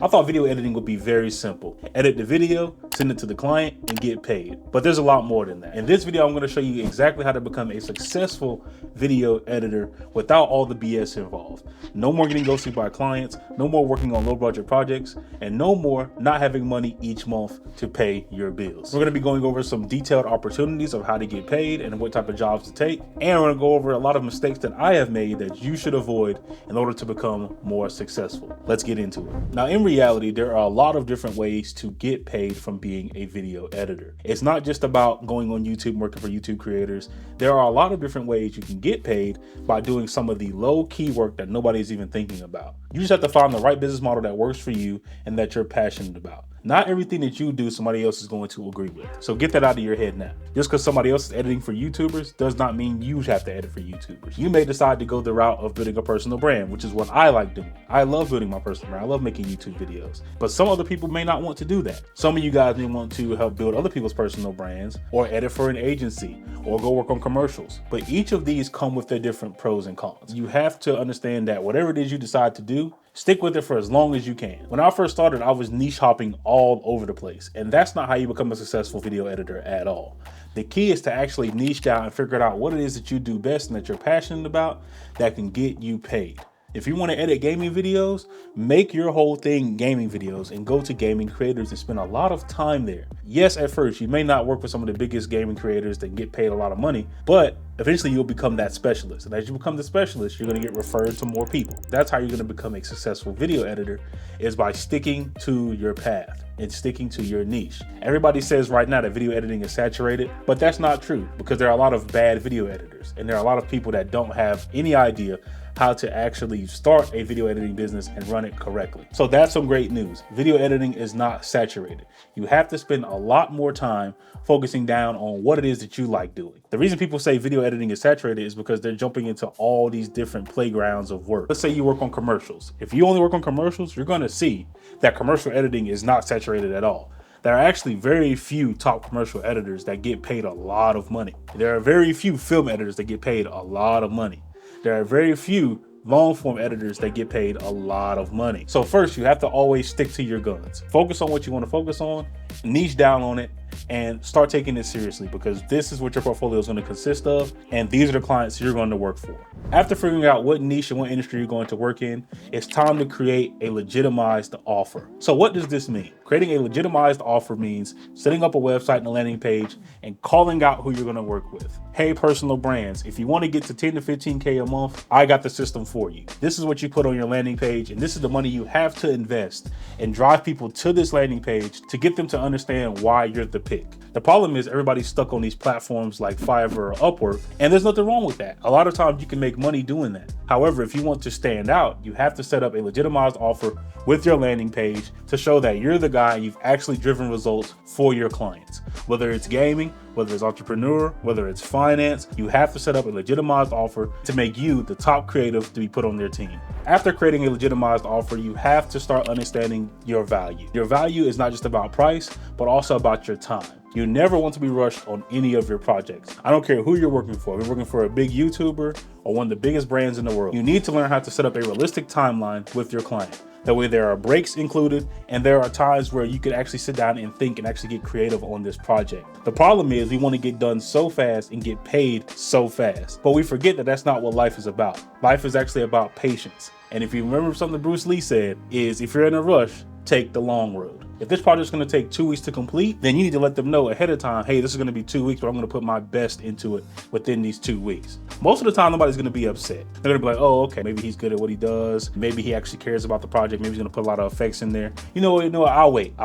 I thought video editing would be very simple. Edit the video, send it to the client, and get paid. But there's a lot more than that. In this video, I'm going to show you exactly how to become a successful video editor without all the BS involved. No more getting ghosted by clients, no more working on low budget projects, and no more not having money each month to pay your bills. We're going to be going over some detailed opportunities of how to get paid and what type of jobs to take. And we're going to go over a lot of mistakes that I have made that you should avoid in order to become more successful. Let's get into it. Now, in reality, there are a lot of different ways to get paid from being a video editor. It's not just about going on YouTube and working for YouTube creators. There are a lot of different ways you can get paid by doing some of the low key work that nobody's even thinking about. You just have to find the right business model that works for you and that you're passionate about. Not everything that you do, somebody else is going to agree with. So get that out of your head now. Just because somebody else is editing for YouTubers does not mean you have to edit for YouTubers. You may decide to go the route of building a personal brand, which is what I like doing. I love building my personal brand. I love making YouTube videos. But some other people may not want to do that. Some of you guys may want to help build other people's personal brands, or edit for an agency, or go work on commercials. But each of these come with their different pros and cons. You have to understand that whatever it is you decide to do, stick with it for as long as you can. When I first started, I was niche hopping all over the place, and that's not how you become a successful video editor at all. The key is to actually niche down and figure out what it is that you do best and that you're passionate about that can get you paid. If you want to edit gaming videos, make your whole thing gaming videos and go to gaming creators and spend a lot of time there. Yes, at first, you may not work with some of the biggest gaming creators that get paid a lot of money, but eventually you'll become that specialist. And as you become the specialist, you're going to get referred to more people. That's how you're going to become a successful video editor, is by sticking to your path and sticking to your niche. Everybody says right now that video editing is saturated, but that's not true, because there are a lot of bad video editors and there are a lot of people that don't have any idea how to actually start a video editing business and run it correctly. So that's some great news. Video editing is not saturated. You have to spend a lot more time focusing down on what it is that you like doing. The reason people say video editing is saturated is because they're jumping into all these different playgrounds of work. Let's say you work on commercials. If you only work on commercials, you're going to see that commercial editing is not saturated at all. There are actually very few top commercial editors that get paid a lot of money. There are very few film editors that get paid a lot of money. There are very few long form editors that get paid a lot of money. So first, you have to always stick to your guns. Focus on what you want to focus on, niche down on it, and start taking it seriously, because this is what your portfolio is going to consist of, and these are the clients you're going to work for. After figuring out what niche and what industry you're going to work in, it's time to create a legitimized offer. So what does this mean? Creating a legitimized offer means setting up a website and a landing page and calling out who you're going to work with. Hey, personal brands, if you want to get to 10 to 15K a month, I got the system for you. This is what you put on your landing page, and this is the money you have to invest and drive people to this landing page to get them to understand why you're the pick. The problem is everybody's stuck on these platforms like Fiverr or Upwork, and there's nothing wrong with that. A lot of times you can make money doing that. However, if you want to stand out, you have to set up a legitimized offer with your landing page to show that you're the guy and you've actually driven results for your clients. Whether it's gaming, whether it's entrepreneur, whether it's finance, you have to set up a legitimized offer to make you the top creative to be put on their team. After creating a legitimized offer, you have to start understanding your value. Your value is not just about price, but also about your time. You never want to be rushed on any of your projects. I don't care who you're working for. If you're working for a big YouTuber or one of the biggest brands in the world, you need to learn how to set up a realistic timeline with your client. That way there are breaks included, and there are times where you can actually sit down and think and actually get creative on this project. The problem is we want to get done so fast and get paid so fast, but we forget that that's not what life is about. Life is actually about patience. And if you remember something Bruce Lee said, is if you're in a rush, take the long road. If this project is going to take 2 weeks to complete, then you need to let them know ahead of time, hey, this is going to be 2 weeks, but I'm going to put my best into it within these 2 weeks. Most of the time, nobody's going to be upset. They're going to be like, oh, okay, maybe he's good at what he does. Maybe he actually cares about the project. Maybe he's going to put a lot of effects in there. You know what, I'll wait.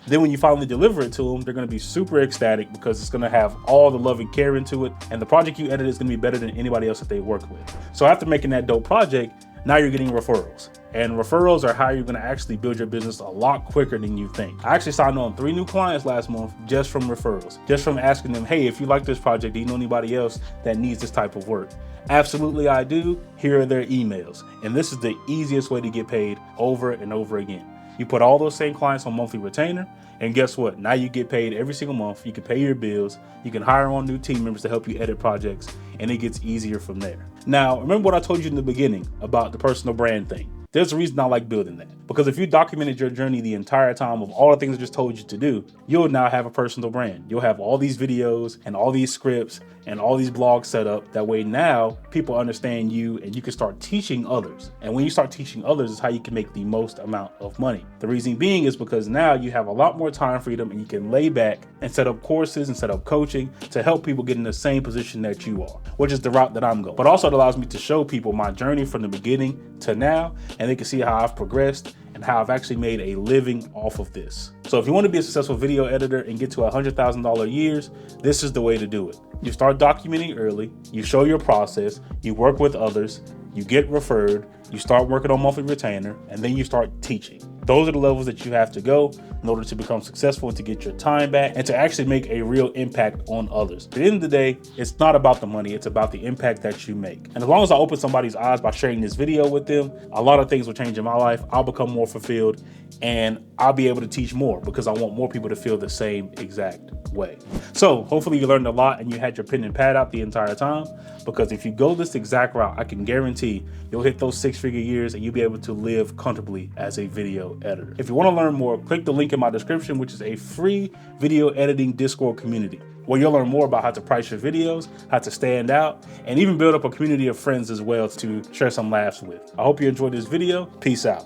Then when you finally deliver it to them, they're going to be super ecstatic because it's going to have all the love and care into it. And the project you edit is going to be better than anybody else that they work with. So after making that dope project, now you're getting referrals. And referrals are how you're going to actually build your business a lot quicker than you think. I actually signed on 3 new clients last month just from referrals, just from asking them, hey, if you like this project, do you know anybody else that needs this type of work? Absolutely, I do. Here are their emails. And this is the easiest way to get paid over and over again. You put all those same clients on monthly retainer, and guess what? Now you get paid every single month. You can pay your bills. You can hire on new team members to help you edit projects, and it gets easier from there. Now, remember what I told you in the beginning about the personal brand thing. There's a reason I like building that. Because if you documented your journey the entire time of all the things I just told you to do, you'll now have a personal brand. You'll have all these videos and all these scripts and all these blogs set up. That way now people understand you and you can start teaching others. And when you start teaching others is how you can make the most amount of money. The reason being is because now you have a lot more time freedom and you can lay back and set up courses and set up coaching to help people get in the same position that you are, which is the route that I'm going. But also it allows me to show people my journey from the beginning to now, and they can see how I've progressed and how I've actually made a living off of this. So if you want to be a successful video editor and get to $100,000 years, this is the way to do it. You start documenting early, you show your process, you work with others, you get referred, you start working on monthly retainer, and then you start teaching. Those are the levels that you have to go in order to become successful and to get your time back and to actually make a real impact on others. At the end of the day, it's not about the money, it's about the impact that you make. And as long as I open somebody's eyes by sharing this video with them, a lot of things will change in my life. I'll become more fulfilled and I'll be able to teach more because I want more people to feel the same exact way. So hopefully you learned a lot and you had your pen and pad out the entire time, because if you go this exact route, I can guarantee you'll hit those 6-figure years and you'll be able to live comfortably as a video editor. If you want to learn more, click the link in my description, which is a free video editing Discord community, where you'll learn more about how to price your videos, how to stand out, and even build up a community of friends as well to share some laughs with. I hope you enjoyed this video. Peace out.